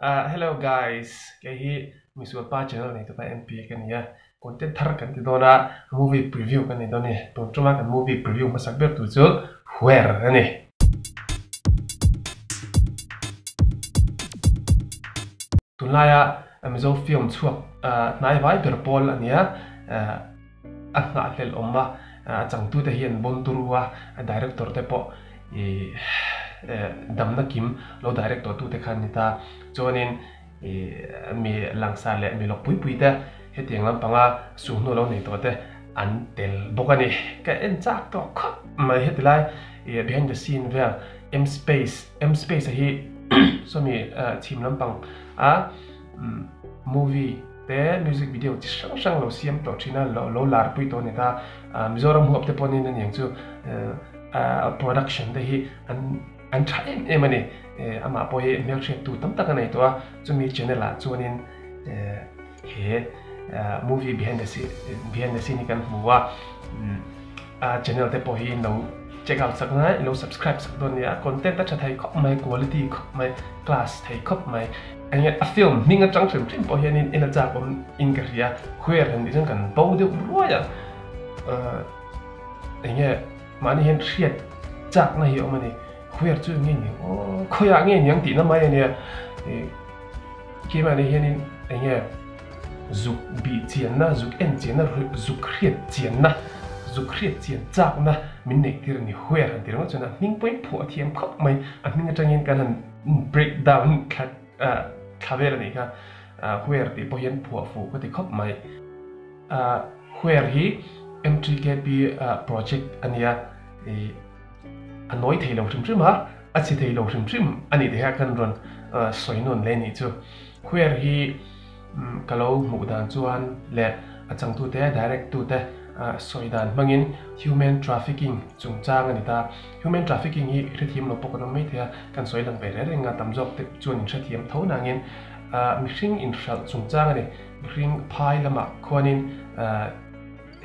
Hello guys, cái Mizo pa channel này tụi em MTKP cái này content thar kan ti dona movie preview kan ni doni to cuma kan movie preview masak ber tu jo where ni tunlaya Mizo film chhuak nai vai berpol ania nga hlel omma changtu te hian bon turwa director te po damna kim lo director tu te khan ni ta chonin mi langsa le mi lok pui pui te hetiang lam panga sungno lo nei to te an tel bokani ka en chak to khop mai hetilai behind the scene ver m space hi so mi team lam pang movie te music video chi sang lo siam to thina lo lar pui to ne ta mizoram huap te ponin an yang chu production te hi an try emani ama poi milk shake tu tam tak nei to chu mi channel la chuanin he movie behind the scene kan huwa channel te po hi no check out sakna lo subscribe sak don ya content ta thai khop mai quality khop mai class thai khop mai anh a film minga chang chim chim po hian in a cha pom in korea khuer han ding kan bo de ro ya anh mani hian thiat chak na hi omani khuer chu nge ni o khoya nge nyang ti na mai ne ki mani hian anh zuk bi chian na zuk en chian na zuk khiat chian na zuk khiat chian chak na min nei tir ni khuer han tir ngo chuna ning point phu thiam khop mai a minga changin kan han break down khat khavel ni ka khuer ti po hian phu fu ko ti khop mai khuer hi MTKP project ania anoi thei lo trim ha a chi thei lo trim ani de ha kan ron soinon le ni chu khuer hi kalau mudan chuan le achang tu te direct tu te soidan mangin human trafficking chungchang ani ta human trafficking hi rithim lo pokon mai thia kan soilang be re nga tamjok te chuan thathiam thonangin mihring in shal chungchang ani mihring phai lama khwanin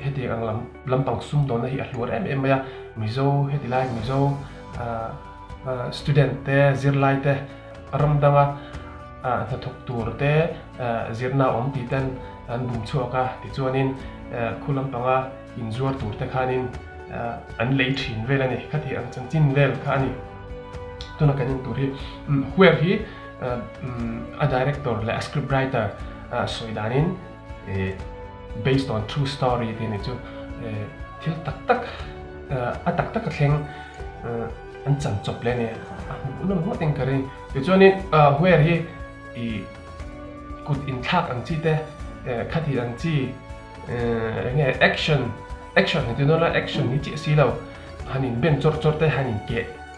heti anglam lampang sum don hi ahlur em ya mizo heti lai mizo student te zirlai te ramdanga ta thok tur te zirna om ti ten an bum chuaka ti chuanin khulam panga inzuar tur te khanin an lei thin vel ani khati an chanchin vel khani tuna kanin tur hi where hi a director le a script writer soidanin based on true story thì này chú thiếu tak tak khen anh chẳng chụp lên nè nó mất tiền cái này thì cho nên where he good in thác anh chi thế khác thì anh chi nghe action thì nó là action như chị xí đâu anh nhìn bên chốt thế anh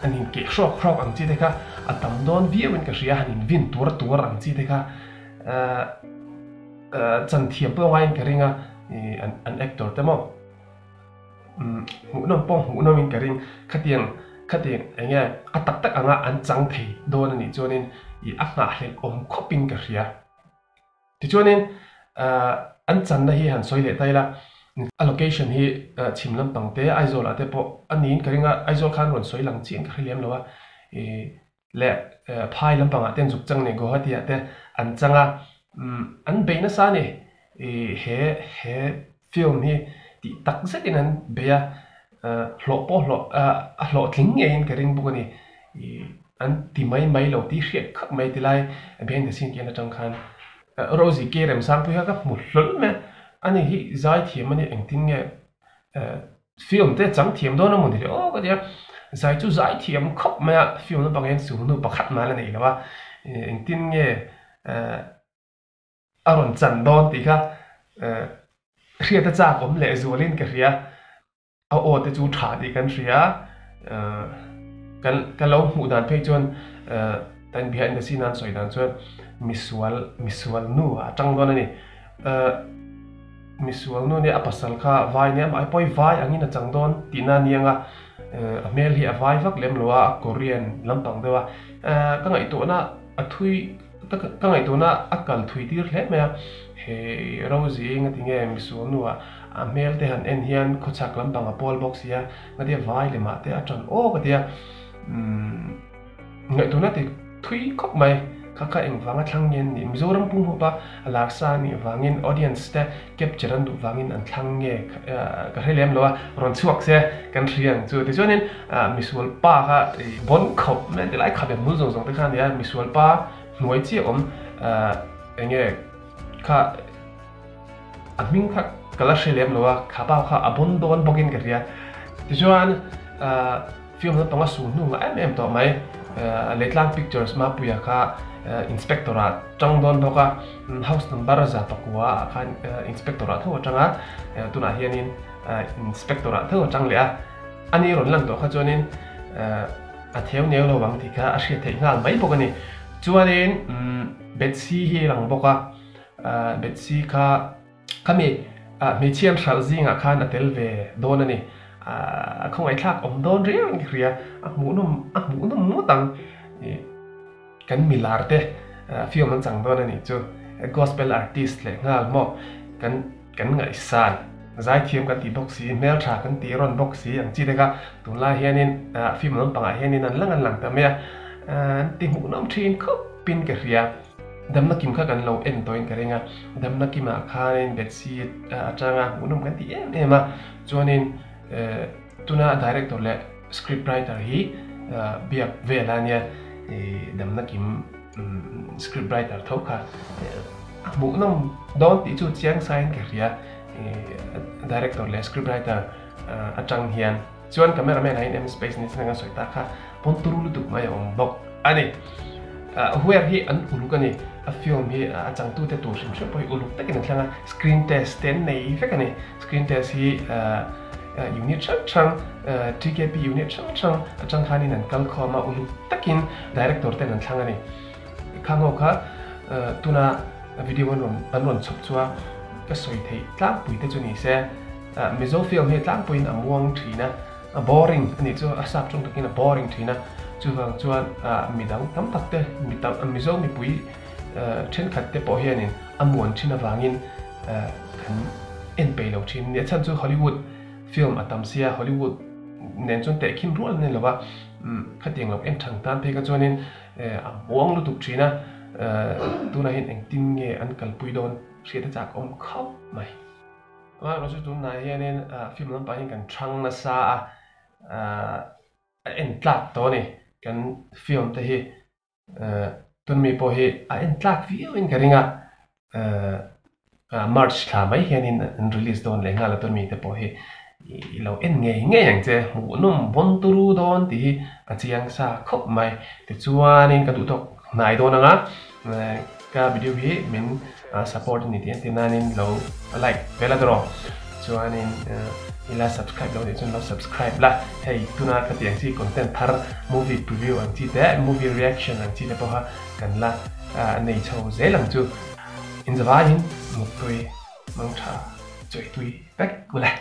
nhìn kệ shock anh chi thế cả tầm đón vía bên cái gì anh nhìn vin tua anh chi thế cả chân thiệp bơ wain cái ringa an actor thế mà hmuhnawm in cái ring khát tiếng anh nghe tak anga an chang thei don ani cho nên nga hlel om khopin cái ria thì cho nên an chan na hi han soi le tai la allocation hi chim lam pang te aizol ate po anin cái ringa aizol khan ron soi lang chiang cái liam lo le phai lam pang ate juk chang ne go hati ate an changa an beina sa ne he film hi ti tak zet in an beya hlo tling nge in kering bu ni an ti mai lo ti hriat khak mai ti lai behind the scene kian atang khan rosie kerem sang pu ha ka mu hlol me ani hi zai thiam ani engtin nge film te chang thiam do na mun ti o ka dia zai chu zai thiam khop ma film na bangen su nu pakhat ma la nei lawa engtin nge aron chan don ti kha khria ta cha kom le zolin ka ria o te chu tha ti kan ria kan lo mu dan phei chon tan behind the scene an soi dan chon misual nu atang don ani misual nu ne apasal kha vai ne mai poi vai angin achang don tina nianga mel hi avai vak lem lowa korean lampang dewa ka ngai to na athui ka ngai to na akal thui tir hle me he rosie nga tinge misual nu mel te han en hian khochak lampang a pol box ya ngatia vai le ma te atran o ka tia ngai to na te thui khop mai kaka eng wanga thlangen ni Mizoram pung hopa laksa ni wangin audience te capture an du wangin an thlange ka helem lowa ron chhuak se kan riang chu ti chuanin misual pa kha bon khop men te lai khabe mul zong zong te khan ya misual pa hnuai chi om enge kha aming kha kala helem lowa khapa kha abon don bogin ka ria ti chuan film na tonga su nu em to mai Letlang Pictures ma puya kha inspectorate changdon boka house number za pakua khan inspectorate tho changa tuna hianin inspectorate tho changlea ani ron lang to kha chonin a theu neu lo wang thika a hria thei ngal mai bokani chuanin betsi hi lang boka betsi kha kami me chiam thal zinga khan atel ve donani không ai thắc ông don riêng kia hmuhnawm mu tang kan milarte film an chang don ani chu gospel artist le ngal mo kan ngai san zai thiam kan ti boxi mel tha kan ti ron boxi ang chi deka tunla hianin film an panga hianin an lang ta me ti hmuhnawm thin khop pin ka ria damna kim kha kan lo en toin ka renga damna kim a khain betsi atanga hmuhnawm kan ti ema chuanin tuna director le scriptwriter hi biak velania damna kim scriptwriter thoka hmuhnawm don ti chu chiang sain ka ria director le scriptwriter atang hian chuan cameraman hain em space ni snanga soita kha ponturu lu mai om bok ani where hi an ulukani a film hi achang tu te tur sim poi uluk takin thlanga screen test ten nei fekani screen test hi unit chang TKP unit chang achang khani nan kal khoma uluk takin director te nan thlangani khango kha tuna video an ron chop chua ka soi thei tlang pui te chuni se Mizo film hi tlang puin amuang thina boring ani chu asap chung takin boring thina chuwang chuan midang tam tak te midang Mizo mi pui chen khat te po hianin amuan thina wangin kan en pe lo thin ne chan chu Hollywood film atamsia Hollywood nen chon te kim rol ne lawa khateng lo em thang tan pe ka chonin amuang lu tuk thina tuna hin engtin nge an kalpui don hriat chak om khop mai ma ro chu tun na hianin film lam pa hin kan thang na sa en tlak to ni kan film te hi tun mi po hi en tlak view in karinga March tha mai hianin an release don le ngala tun mi te po hi lo en nge yang che hmuhnawm bon turu don ti a chiang sa khop mai te chuanin ka du tok nai don anga ka video hi min support ni tian tinanin lo like vela dro chuanin ila subscribe lo ni chun lo subscribe la hey tuna ka tiang chi content thar movie preview ang chi te movie reaction ang chi te po ha kan la nei chho zelang chu in zawain mutui mang tha choi tui back gula